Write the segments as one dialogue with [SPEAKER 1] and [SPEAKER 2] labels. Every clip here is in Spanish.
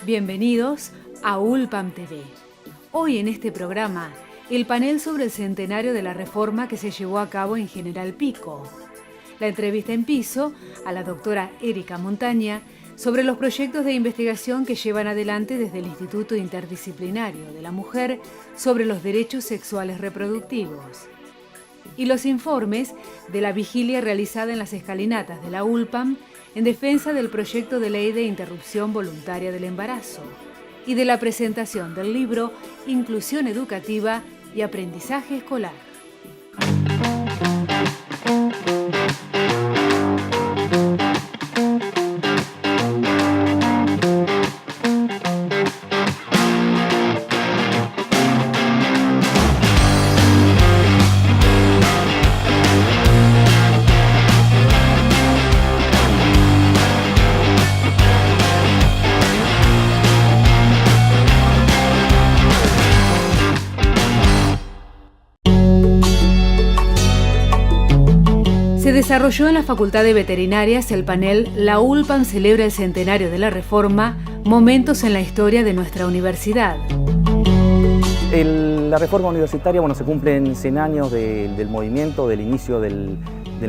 [SPEAKER 1] Bienvenidos a ULPAM TV. Hoy en este programa, el panel sobre el centenario de la reforma que se llevó a cabo en General Pico. La entrevista en piso a la doctora Erika Montaña sobre los proyectos de investigación que llevan adelante desde el Instituto Interdisciplinario de la Mujer sobre los derechos sexuales reproductivos. Y los informes de la vigilia realizada en las escalinatas de la ULPAM en defensa del proyecto de ley de interrupción voluntaria del embarazo y de la presentación del libro Inclusión Educativa y Aprendizaje Escolar. Se desarrolló en la Facultad de Veterinarias el panel La ULPAM celebra el centenario de la reforma, momentos en la historia de nuestra universidad.
[SPEAKER 2] La reforma universitaria, se cumplen 100 años del movimiento, del inicio del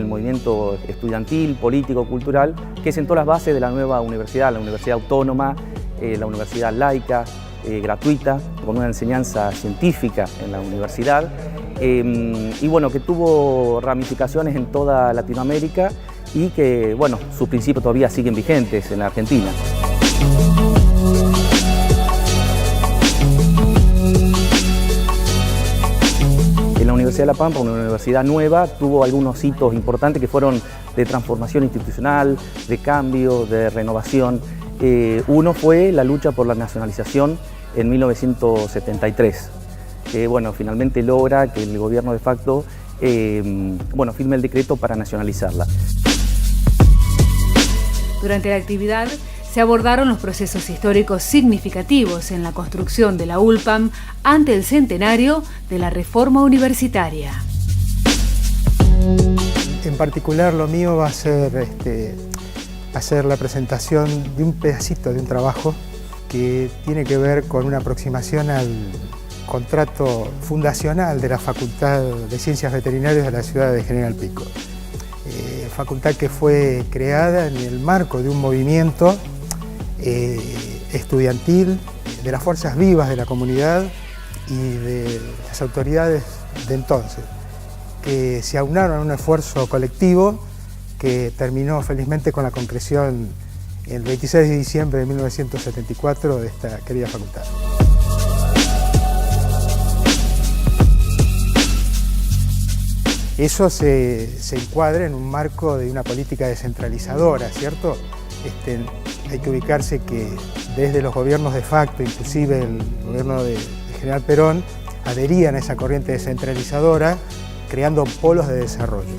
[SPEAKER 2] movimiento estudiantil, político, cultural, que sentó las bases de la nueva universidad, la universidad autónoma, la universidad laica, gratuita, con una enseñanza científica en la universidad. Que tuvo ramificaciones en toda Latinoamérica y que, sus principios todavía siguen vigentes en la Argentina. En la Universidad de La Pampa, una universidad nueva, tuvo algunos hitos importantes que fueron de transformación institucional, de cambio, de renovación. Uno fue la lucha por la nacionalización en 1973. Que finalmente logra que el gobierno de facto firme el decreto para nacionalizarla.
[SPEAKER 1] Durante la actividad se abordaron los procesos históricos significativos en la construcción de la ULPAM ante el centenario de la reforma universitaria.
[SPEAKER 3] En particular lo mío va a ser hacer la presentación de un pedacito de un trabajo que tiene que ver con una aproximación al contrato fundacional de la Facultad de Ciencias Veterinarias de la ciudad de General Pico. Facultad que fue creada en el marco de un movimiento estudiantil de las fuerzas vivas de la comunidad y de las autoridades de entonces, que se aunaron a un esfuerzo colectivo que terminó felizmente con la concreción el 26 de diciembre de 1974 de esta querida facultad. Eso se encuadra en un marco de una política descentralizadora, ¿cierto? Hay que ubicarse que desde los gobiernos de facto, inclusive el gobierno de General Perón, adherían a esa corriente descentralizadora, creando polos de desarrollo.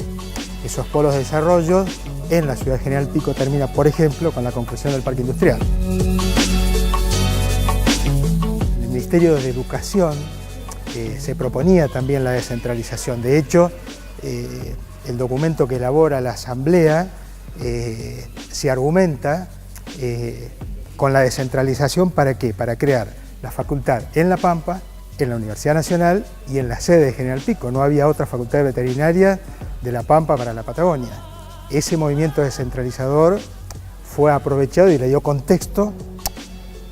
[SPEAKER 3] Esos polos de desarrollo en la ciudad de General Pico termina, por ejemplo, con la concreación del parque industrial. El Ministerio de Educación se proponía también la descentralización. De hecho, el documento que elabora la Asamblea se argumenta con la descentralización. ¿Para qué? Para crear la facultad en La Pampa, en la Universidad Nacional y en la sede de General Pico. No había otra facultad de veterinaria de La Pampa para la Patagonia. Ese movimiento descentralizador fue aprovechado y le dio contexto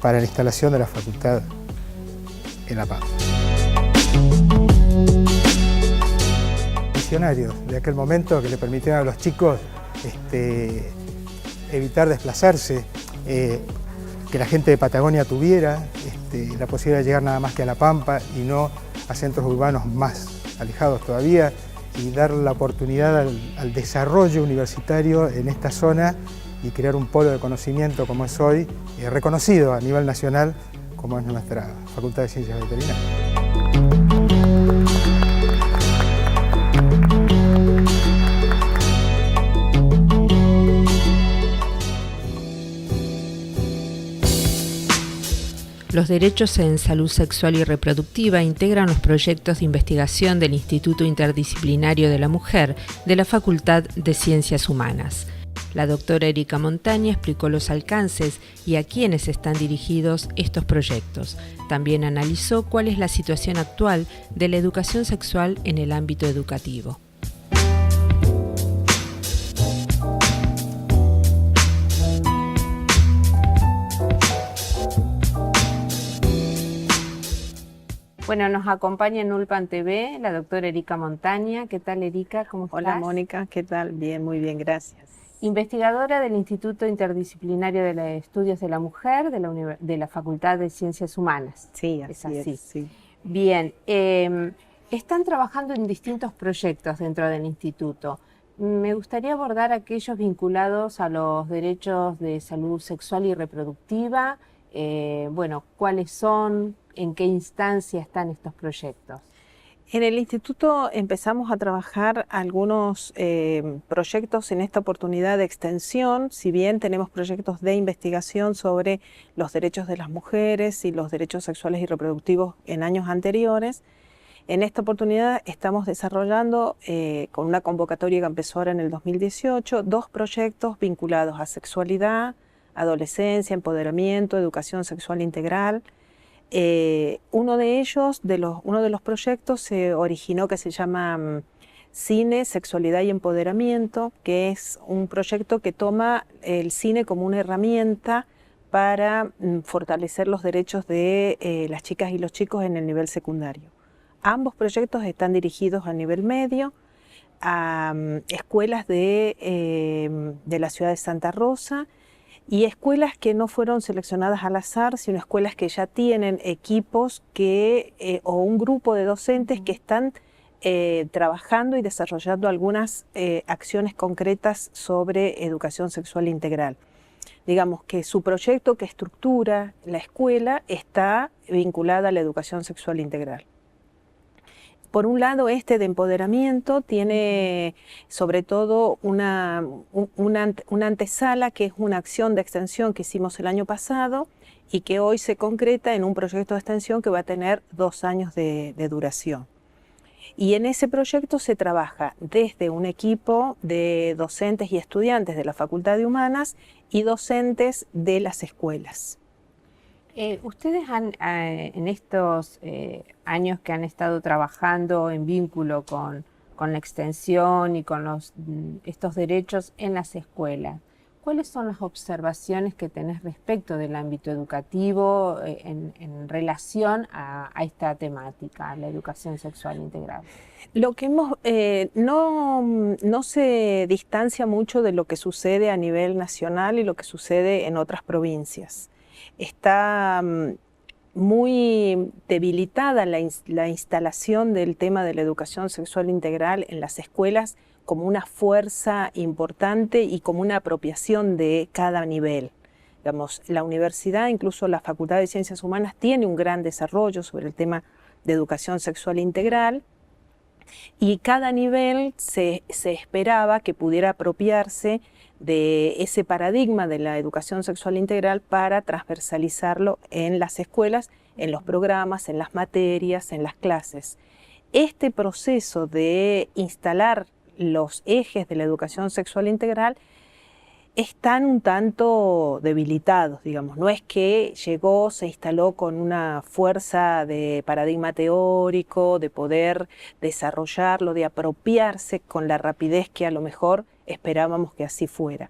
[SPEAKER 3] para la instalación de la facultad en La Pampa. De aquel momento que le permitieron a los chicos evitar desplazarse, que la gente de Patagonia tuviera la posibilidad de llegar nada más que a La Pampa y no a centros urbanos más alejados todavía, y dar la oportunidad al desarrollo universitario en esta zona y crear un polo de conocimiento como es hoy, reconocido a nivel nacional como es nuestra Facultad de Ciencias Veterinarias.
[SPEAKER 4] Los derechos en salud sexual y reproductiva integran los proyectos de investigación del Instituto Interdisciplinario de la Mujer de la Facultad de Ciencias Humanas. La doctora Erika Montaña explicó los alcances y a quiénes están dirigidos estos proyectos. También analizó cuál es la situación actual de la educación sexual en el ámbito educativo. Bueno, nos acompaña en Ulpan TV la doctora Erika Montaña. ¿Qué tal, Erika? ¿Cómo estás?
[SPEAKER 5] Hola, Mónica. ¿Qué tal? Bien, muy bien, gracias.
[SPEAKER 4] Investigadora del Instituto Interdisciplinario de Estudios de la Mujer de la Facultad de Ciencias Humanas.
[SPEAKER 5] Sí, así es. Sí.
[SPEAKER 4] Bien, están trabajando en distintos proyectos dentro del instituto. Me gustaría abordar aquellos vinculados a los derechos de salud sexual y reproductiva. Bueno, ¿cuáles son? ¿En qué instancia están estos proyectos?
[SPEAKER 5] En el instituto empezamos a trabajar algunos proyectos en esta oportunidad de extensión. Si bien tenemos proyectos de investigación sobre los derechos de las mujeres y los derechos sexuales y reproductivos en años anteriores, en esta oportunidad estamos desarrollando, con una convocatoria que empezó ahora en el 2018, 2 proyectos vinculados a sexualidad, adolescencia, empoderamiento, educación sexual integral. Uno de los proyectos se originó, que se llama Cine, Sexualidad y Empoderamiento, que es un proyecto que toma el cine como una herramienta para fortalecer los derechos de las chicas y los chicos en el nivel secundario. Ambos proyectos están dirigidos a nivel medio, a escuelas de la ciudad de Santa Rosa, y escuelas que no fueron seleccionadas al azar, sino escuelas que ya tienen equipos o un grupo de docentes que están trabajando y desarrollando algunas acciones concretas sobre educación sexual integral. Digamos que su proyecto que estructura la escuela está vinculada a la educación sexual integral. Por un lado, este de empoderamiento tiene sobre todo una antesala, que es una acción de extensión que hicimos el año pasado y que hoy se concreta en un proyecto de extensión que va a tener 2 años de duración. Y en ese proyecto se trabaja desde un equipo de docentes y estudiantes de la Facultad de Humanas y docentes de las escuelas.
[SPEAKER 4] Ustedes en estos años que han estado trabajando en vínculo con la extensión y con estos derechos en las escuelas, ¿cuáles son las observaciones que tenés respecto del ámbito educativo en relación a esta temática, la educación sexual integral?
[SPEAKER 5] Lo que no se distancia mucho de lo que sucede a nivel nacional y lo que sucede en otras provincias. Está muy debilitada la instalación del tema de la educación sexual integral en las escuelas como una fuerza importante y como una apropiación de cada nivel. Digamos, la universidad, incluso la Facultad de Ciencias Humanas, tiene un gran desarrollo sobre el tema de educación sexual integral, y cada nivel se esperaba que pudiera apropiarse de ese paradigma de la educación sexual integral para transversalizarlo en las escuelas, en los programas, en las materias, en las clases. Este proceso de instalar los ejes de la educación sexual integral están un tanto debilitados, digamos. No es que llegó, se instaló con una fuerza de paradigma teórico, de poder desarrollarlo, de apropiarse con la rapidez que a lo mejor esperábamos que así fuera.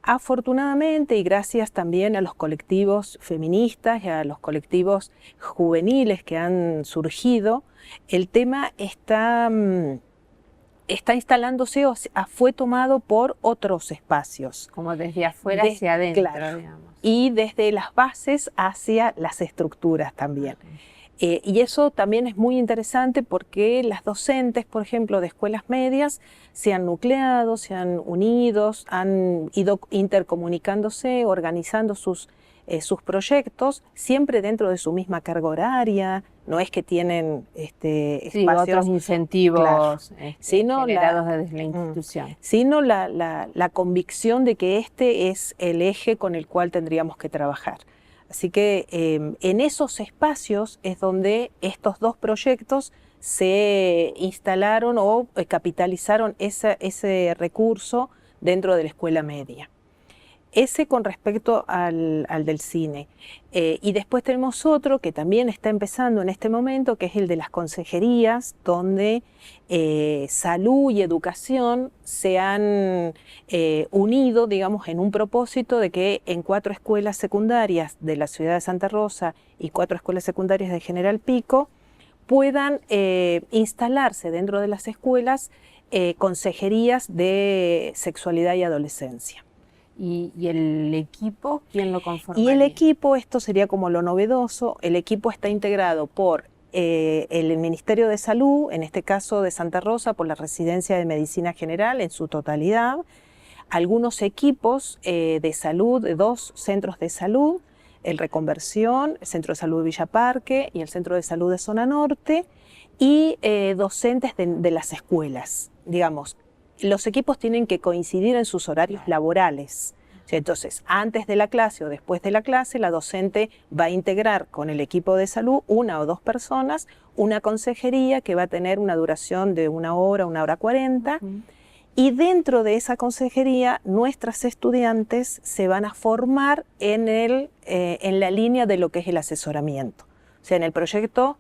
[SPEAKER 5] Afortunadamente, y gracias también a los colectivos feministas y a los colectivos juveniles que han surgido, el tema está instalándose o fue tomado por otros espacios.
[SPEAKER 4] Como desde afuera hacia adentro, claro, digamos.
[SPEAKER 5] Y desde las bases hacia las estructuras también. Y eso también es muy interesante porque las docentes, por ejemplo, de escuelas medias, se han nucleado, se han unido, han ido intercomunicándose, organizando sus proyectos, siempre dentro de su misma carga horaria. No es que tienen espacios,
[SPEAKER 4] otros incentivos, claro, generados desde la institución.
[SPEAKER 5] Sino la convicción de que este es el eje con el cual tendríamos que trabajar. Así que en esos espacios es donde estos 2 proyectos se instalaron o capitalizaron ese recurso dentro de la escuela media. Ese con respecto al del cine. Y después tenemos otro que también está empezando en este momento, que es el de las consejerías, donde salud y educación se han unido, digamos, en un propósito de que en 4 escuelas secundarias de la ciudad de Santa Rosa y 4 escuelas secundarias de General Pico puedan instalarse dentro de las escuelas consejerías de sexualidad y adolescencia.
[SPEAKER 4] ¿Y el equipo quién lo conforma?
[SPEAKER 5] Y el equipo, esto sería como lo novedoso, el equipo está integrado por el Ministerio de Salud, en este caso de Santa Rosa, por la Residencia de Medicina General en su totalidad, algunos equipos de salud de 2 centros de salud, el Reconversión, el Centro de Salud de Villa Parque y el Centro de Salud de Zona Norte, y docentes de las escuelas, digamos. Los equipos tienen que coincidir en sus horarios laborales. Entonces, antes de la clase o después de la clase, la docente va a integrar con el equipo de salud 1 o 2 personas, una consejería que va a tener una duración de 1 hora, 1 hora 40, y dentro de esa consejería nuestras estudiantes se van a formar en la línea de lo que es el asesoramiento. O sea, en el proyecto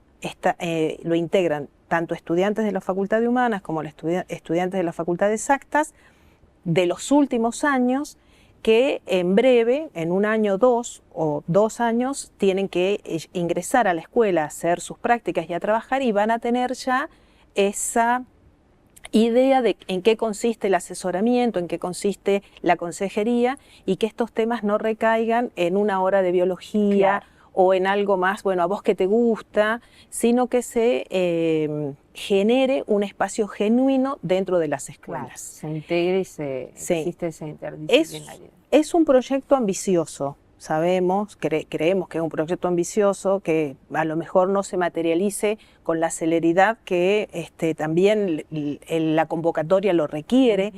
[SPEAKER 5] lo integran tanto estudiantes de la Facultad de Humanas como estudiantes de la Facultad de Exactas de los últimos años, que en breve, en 1 año, 2 o 2 años, tienen que ingresar a la escuela a hacer sus prácticas y a trabajar, y van a tener ya esa idea de en qué consiste el asesoramiento, en qué consiste la consejería, y que estos temas no recaigan en 1 hora de biología, claro, o en algo más, bueno, a vos que te gusta, sino que se genere un espacio genuino dentro de las escuelas.
[SPEAKER 4] Claro, se integre y existe esa interdisciplinaridad.
[SPEAKER 5] Es un proyecto ambicioso, sabemos, creemos que es un proyecto ambicioso, que a lo mejor no se materialice con la celeridad que también la convocatoria lo requiere,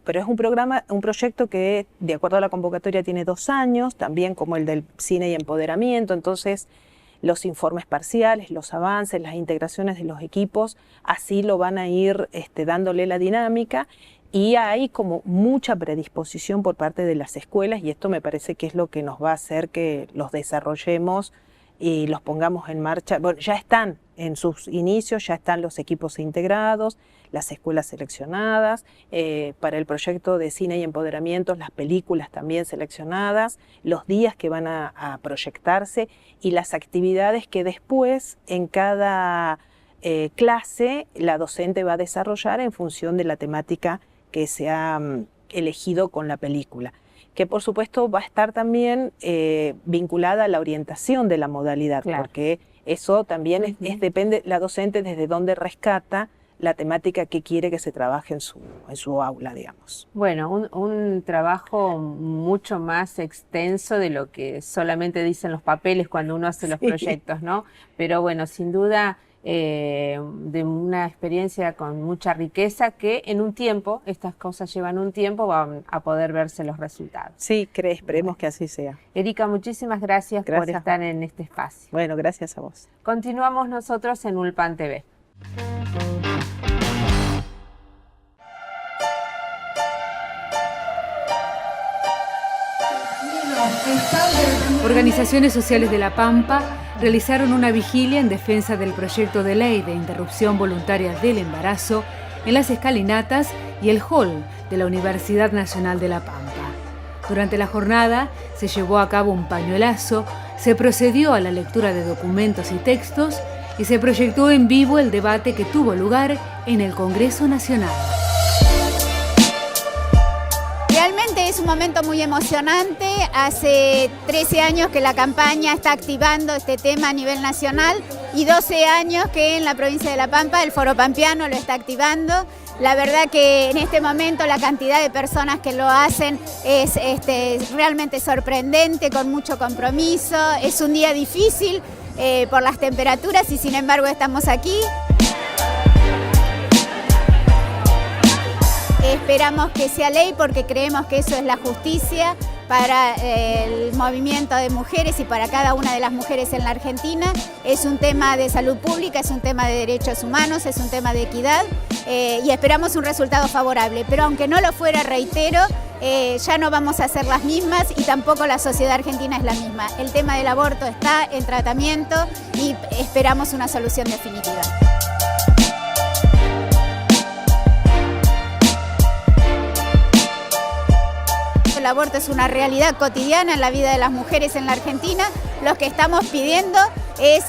[SPEAKER 5] pero es un proyecto que, de acuerdo a la convocatoria, tiene 2 años, también como el del cine y empoderamiento. Entonces los informes parciales, los avances, las integraciones de los equipos, así lo van a ir dándole la dinámica. Y hay como mucha predisposición por parte de las escuelas, y esto me parece que es lo que nos va a hacer que los desarrollemos y los pongamos en marcha. Bueno, ya están en sus inicios, ya están los equipos integrados, las escuelas seleccionadas, para el proyecto de cine y empoderamiento, las películas también seleccionadas, los días que van a proyectarse y las actividades que después en cada clase la docente va a desarrollar en función de la temática que se ha elegido con la película, que por supuesto va a estar también vinculada a la orientación de la modalidad, claro, porque eso también depende, la docente desde dónde rescata la temática que quiere que se trabaje en su aula, digamos.
[SPEAKER 4] Bueno, un trabajo mucho más extenso de lo que solamente dicen los papeles cuando uno hace los proyectos, ¿no? Pero bueno, sin duda, de una experiencia con mucha riqueza, que en un tiempo, estas cosas llevan un tiempo, van a poder verse los resultados.
[SPEAKER 5] Sí, esperemos que así sea.
[SPEAKER 4] Erika, muchísimas gracias por estar en este espacio.
[SPEAKER 5] Bueno, gracias a vos.
[SPEAKER 4] Continuamos nosotros en Ulpan TV.
[SPEAKER 1] Organizaciones sociales de La Pampa realizaron una vigilia en defensa del proyecto de ley de interrupción voluntaria del embarazo en las escalinatas y el hall de la Universidad Nacional de La Pampa. Durante la jornada se llevó a cabo un pañuelazo, se procedió a la lectura de documentos y textos y se proyectó en vivo el debate que tuvo lugar en el Congreso Nacional.
[SPEAKER 6] Realmente es un momento muy emocionante. Hace 13 años que la campaña está activando este tema a nivel nacional y 12 años que en la provincia de La Pampa el Foro Pampeano lo está activando. La verdad que en este momento la cantidad de personas que lo hacen es realmente sorprendente, con mucho compromiso. Es un día difícil por las temperaturas y sin embargo estamos aquí. Esperamos que sea ley porque creemos que eso es la justicia para el movimiento de mujeres y para cada una de las mujeres en la Argentina. Es un tema de salud pública, es un tema de derechos humanos, es un tema de equidad y esperamos un resultado favorable. Pero aunque no lo fuera, reitero, ya no vamos a ser las mismas y tampoco la sociedad argentina es la misma. El tema del aborto está en tratamiento y esperamos una solución definitiva. El aborto es una realidad cotidiana en la vida de las mujeres en la Argentina. Lo que estamos pidiendo es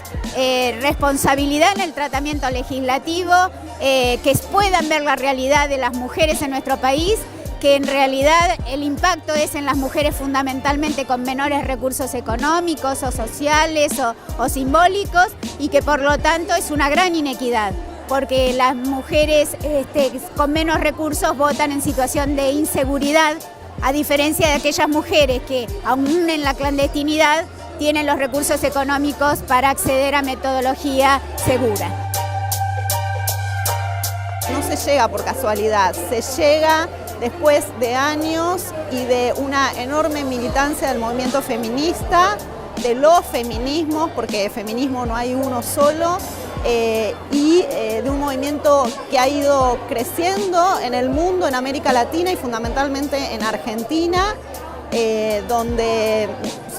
[SPEAKER 6] responsabilidad en el tratamiento legislativo, que puedan ver la realidad de las mujeres en nuestro país, que en realidad el impacto es en las mujeres fundamentalmente con menores recursos económicos o sociales o simbólicos, y que por lo tanto es una gran inequidad, porque las mujeres con menos recursos votan en situación de inseguridad, a diferencia de aquellas mujeres que aún en la clandestinidad tienen los recursos económicos para acceder a metodología segura.
[SPEAKER 7] No se llega por casualidad, se llega después de años y de una enorme militancia del movimiento feminista, de los feminismos, porque feminismo no hay uno solo, y de un movimiento que ha ido creciendo en el mundo, en América Latina y fundamentalmente en Argentina, donde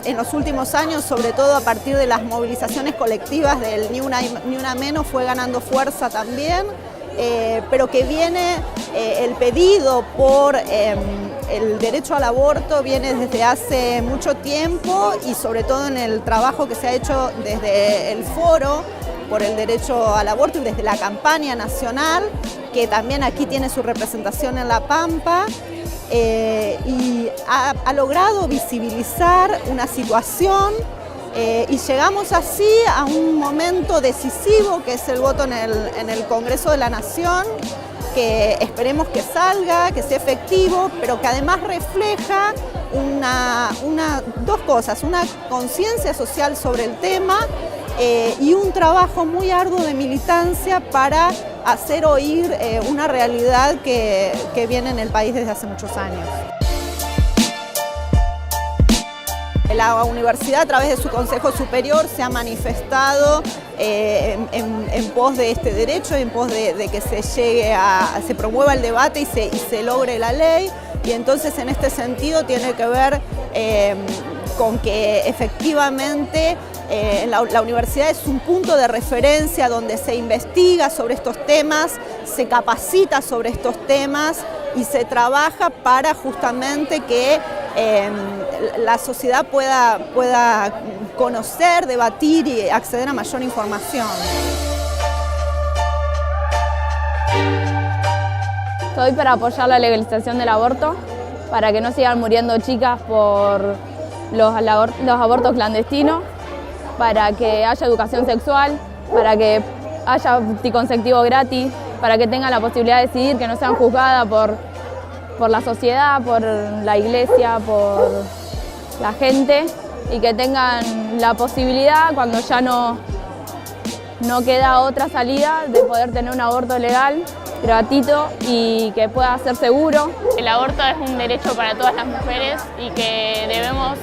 [SPEAKER 7] en los últimos años, sobre todo a partir de las movilizaciones colectivas del Ni Una Menos, fue ganando fuerza también, pero que viene el pedido por el derecho al aborto viene desde hace mucho tiempo, y sobre todo en el trabajo que se ha hecho desde el Foro por el derecho al aborto y desde la campaña nacional, que también aquí tiene su representación en La Pampa, y ha logrado visibilizar una situación, y llegamos así a un momento decisivo que es el voto en el Congreso de la Nación, que esperemos que salga, que sea efectivo, pero que además refleja dos cosas: una conciencia social sobre el tema y un trabajo muy arduo de militancia para hacer oír una realidad que viene en el país desde hace muchos años. La universidad, a través de su Consejo Superior, se ha manifestado en pos de este derecho, en pos de que se promueva el debate y se logre la ley, y entonces en este sentido tiene que ver con que efectivamente la universidad es un punto de referencia donde se investiga sobre estos temas, se capacita sobre estos temas y se trabaja para justamente que la sociedad pueda conocer, debatir y acceder a mayor información.
[SPEAKER 8] Estoy para apoyar la legalización del aborto, para que no sigan muriendo chicas por los abortos clandestinos, para que haya educación sexual, para que haya anticonceptivo gratis, para que tengan la posibilidad de decidir, que no sean juzgadas por la sociedad, por la iglesia, por la gente, y que tengan la posibilidad, cuando ya no queda otra salida, de poder tener un aborto legal, gratuito y que pueda ser seguro.
[SPEAKER 9] El aborto es un derecho para todas las mujeres y que debemos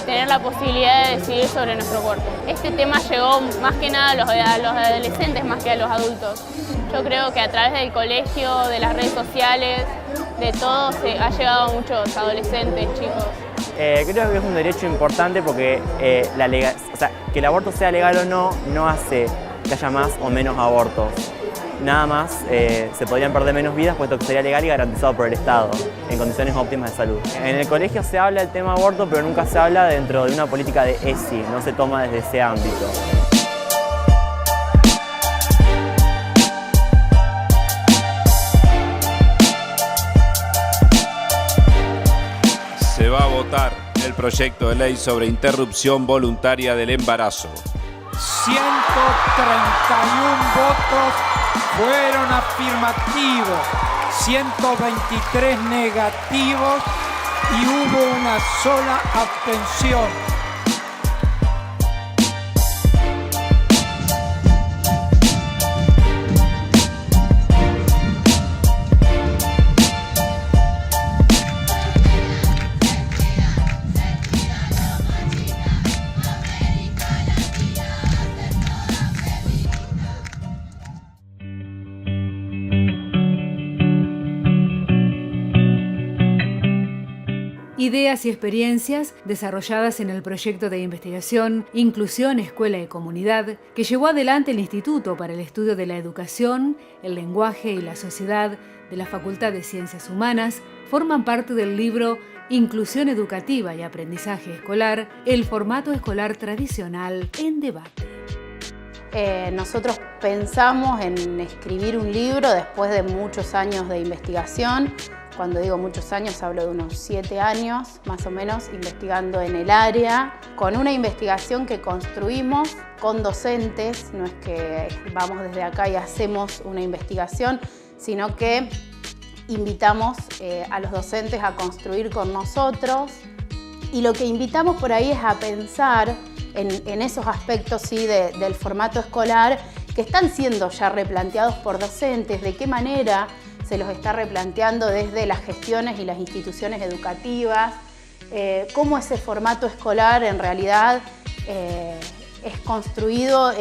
[SPEAKER 9] tener la posibilidad de decidir sobre nuestro cuerpo. Este tema llegó más que nada a los adolescentes más que a los adultos. Yo creo que a través del colegio, de las redes sociales, de todo, se ha llegado a muchos adolescentes, chicos.
[SPEAKER 10] Creo que es un derecho importante porque que el aborto sea legal o no hace que haya más o menos abortos. Nada más se podrían perder menos vidas, puesto que sería legal y garantizado por el Estado, en condiciones óptimas de salud. En el colegio se habla del tema aborto, pero nunca se habla dentro de una política de ESI, no se toma desde ese ámbito.
[SPEAKER 11] Se va a votar el proyecto de ley sobre interrupción voluntaria del embarazo.
[SPEAKER 12] 131 votos fueron afirmativos, 123 negativos y hubo una sola abstención.
[SPEAKER 1] ideas y experiencias desarrolladas en el proyecto de investigación Inclusión, Escuela y Comunidad, que llevó adelante el Instituto para el Estudio de la Educación, el Lenguaje y la Sociedad de la Facultad de Ciencias Humanas, forman parte del libro Inclusión Educativa y Aprendizaje Escolar, el formato escolar tradicional en debate.
[SPEAKER 13] Nosotros pensamos en escribir un libro después de muchos años de investigación. Cuando digo muchos años, hablo de unos 7 años, más o menos, investigando en el área, con una investigación que construimos con docentes. No es que vamos desde acá y hacemos una investigación, sino que invitamos a los docentes a construir con nosotros. Y lo que invitamos por ahí es a pensar en esos aspectos sí, del formato escolar que están siendo ya replanteados por docentes, de qué manera se los está replanteando desde las gestiones y las instituciones educativas, cómo ese formato escolar en realidad es construido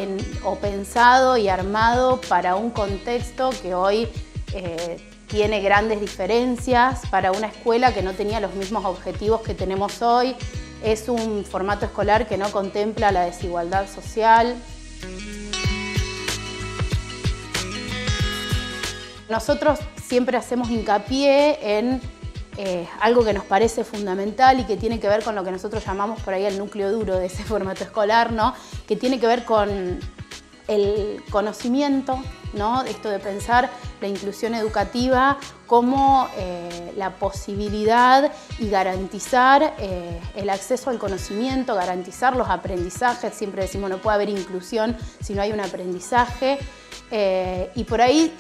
[SPEAKER 13] o pensado y armado para un contexto que hoy tiene grandes diferencias, para una escuela que no tenía los mismos objetivos que tenemos hoy. Es un formato escolar que no contempla la desigualdad social. Nosotros siempre hacemos hincapié en algo que nos parece fundamental y que tiene que ver con lo que nosotros llamamos por ahí el núcleo duro de ese formato escolar, ¿no? Que tiene que ver con el conocimiento, ¿no? Esto de pensar la inclusión educativa como la posibilidad y garantizar el acceso al conocimiento, garantizar los aprendizajes. Siempre decimos no puede haber inclusión si no hay un aprendizaje. Y por ahí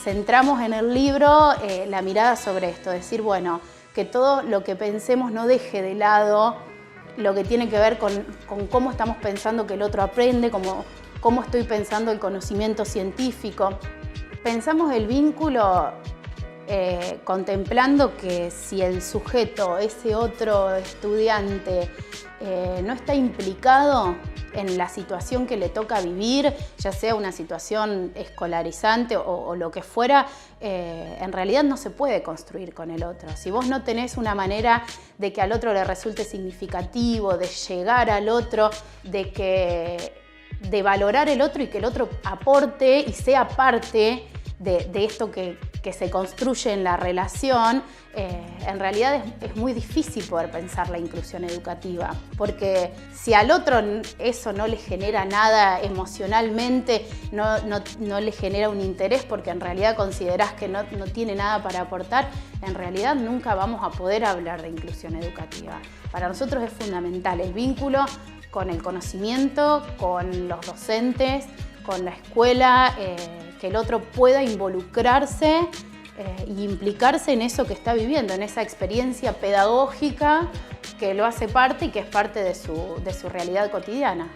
[SPEAKER 13] centramos en el libro la mirada sobre esto, decir, bueno, que todo lo que pensemos no deje de lado lo que tiene que ver con cómo estamos pensando que el otro aprende, cómo estoy pensando el conocimiento científico. Pensamos el vínculo contemplando que si el sujeto, ese otro estudiante, no está implicado en la situación que le toca vivir, ya sea una situación escolarizante o lo que fuera, en realidad no se puede construir con el otro. Si vos no tenés una manera de que al otro le resulte significativo, de llegar al otro, de valorar el otro y que el otro aporte y sea parte de esto que se construye en la relación, en realidad es muy difícil poder pensar la inclusión educativa, porque si al otro eso no le genera nada emocionalmente, no le genera un interés porque en realidad considerás que no tiene nada para aportar, en realidad nunca vamos a poder hablar de inclusión educativa. Para nosotros es fundamental el vínculo con el conocimiento, con los docentes, con la escuela, que el otro pueda involucrarse y implicarse en eso que está viviendo, en esa experiencia pedagógica que lo hace parte y que es parte de su realidad cotidiana.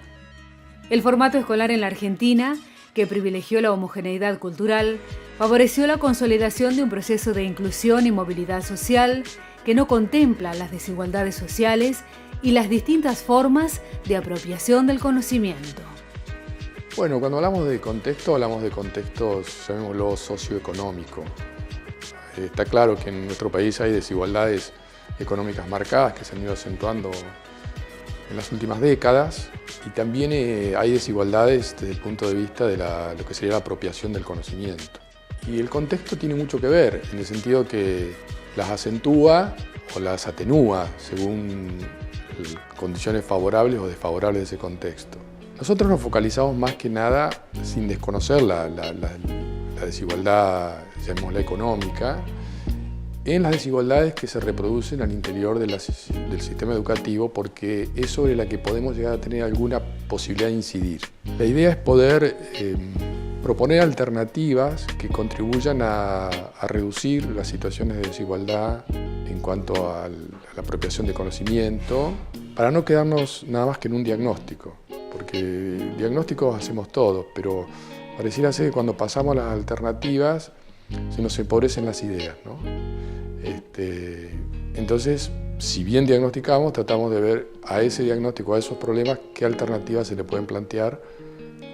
[SPEAKER 1] El formato escolar en la Argentina, que privilegió la homogeneidad cultural, favoreció la consolidación de un proceso de inclusión y movilidad social que no contempla las desigualdades sociales y las distintas formas de apropiación del conocimiento.
[SPEAKER 14] Bueno, cuando hablamos de contextos, llamémoslo socioeconómico. Está claro que en nuestro país hay desigualdades económicas marcadas que se han ido acentuando en las últimas décadas y también hay desigualdades desde el punto de vista de lo que sería la apropiación del conocimiento. Y el contexto tiene mucho que ver, en el sentido que las acentúa o las atenúa según condiciones favorables o desfavorables de ese contexto. Nosotros nos focalizamos más que nada, sin desconocer la desigualdad, llamémosla económica, en las desigualdades que se reproducen al interior del sistema educativo, porque es sobre la que podemos llegar a tener alguna posibilidad de incidir. La idea es poder proponer alternativas que contribuyan a reducir las situaciones de desigualdad en cuanto a la apropiación de conocimiento, para no quedarnos nada más que en un diagnóstico, porque diagnósticos hacemos todos, pero pareciera ser que cuando pasamos a las alternativas se nos empobrecen las ideas, ¿no? Entonces, si bien diagnosticamos, tratamos de ver a ese diagnóstico, a esos problemas, qué alternativas se le pueden plantear.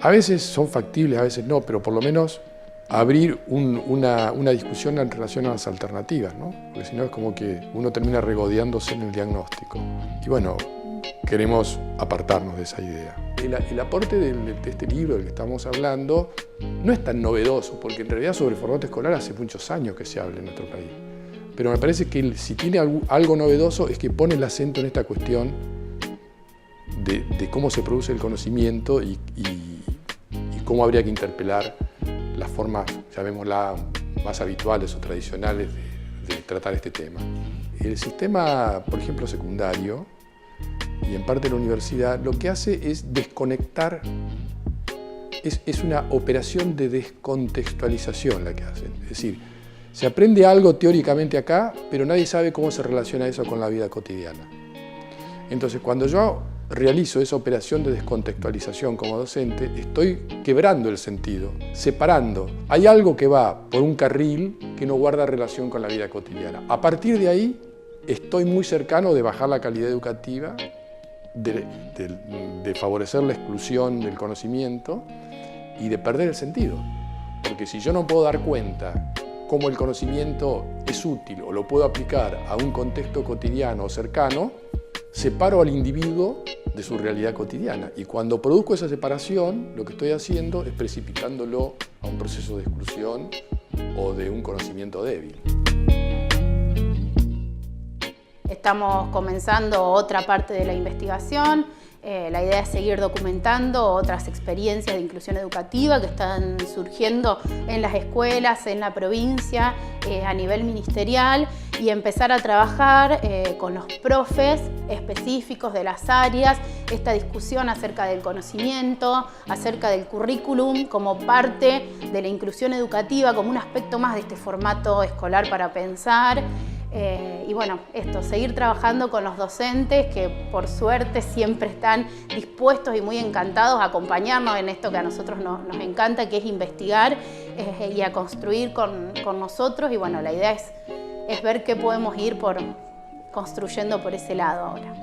[SPEAKER 14] A veces son factibles, a veces no, pero por lo menos abrir una discusión en relación a las alternativas, ¿no? Porque si no es como que uno termina regodeándose en el diagnóstico. Y bueno, queremos apartarnos de esa idea. El aporte de este libro del que estamos hablando no es tan novedoso, porque en realidad sobre el formato escolar hace muchos años que se habla en nuestro país. Pero me parece que si tiene algo novedoso es que pone el acento en esta cuestión de cómo se produce el conocimiento y cómo habría que interpelar las formas, llamémosla, más habituales o tradicionales de tratar este tema. El sistema, por ejemplo, secundario, y en parte la universidad, lo que hace es desconectar, es una operación de descontextualización la que hacen. Es decir, se aprende algo teóricamente acá, pero nadie sabe cómo se relaciona eso con la vida cotidiana. Entonces, cuando yo realizo esa operación de descontextualización como docente, estoy quebrando el sentido, separando. Hay algo que va por un carril que no guarda relación con la vida cotidiana. A partir de ahí, estoy muy cercano de bajar la calidad educativa, de favorecer la exclusión del conocimiento y de perder el sentido. Porque si yo no puedo dar cuenta cómo el conocimiento es útil o lo puedo aplicar a un contexto cotidiano o cercano, separo al individuo de su realidad cotidiana. Y cuando produzco esa separación, lo que estoy haciendo es precipitándolo a un proceso de exclusión o de un conocimiento débil.
[SPEAKER 13] Estamos comenzando otra parte de la investigación. La idea es seguir documentando otras experiencias de inclusión educativa que están surgiendo en las escuelas, en la provincia, a nivel ministerial, y empezar a trabajar con los profes específicos de las áreas esta discusión acerca del conocimiento, acerca del currículum como parte de la inclusión educativa, como un aspecto más de este formato escolar para pensar. Y bueno, seguir trabajando con los docentes que por suerte siempre están dispuestos y muy encantados a acompañarnos en esto que a nosotros nos encanta, que es investigar y a construir con nosotros. Y bueno, la idea es ver qué podemos ir construyendo por ese lado ahora.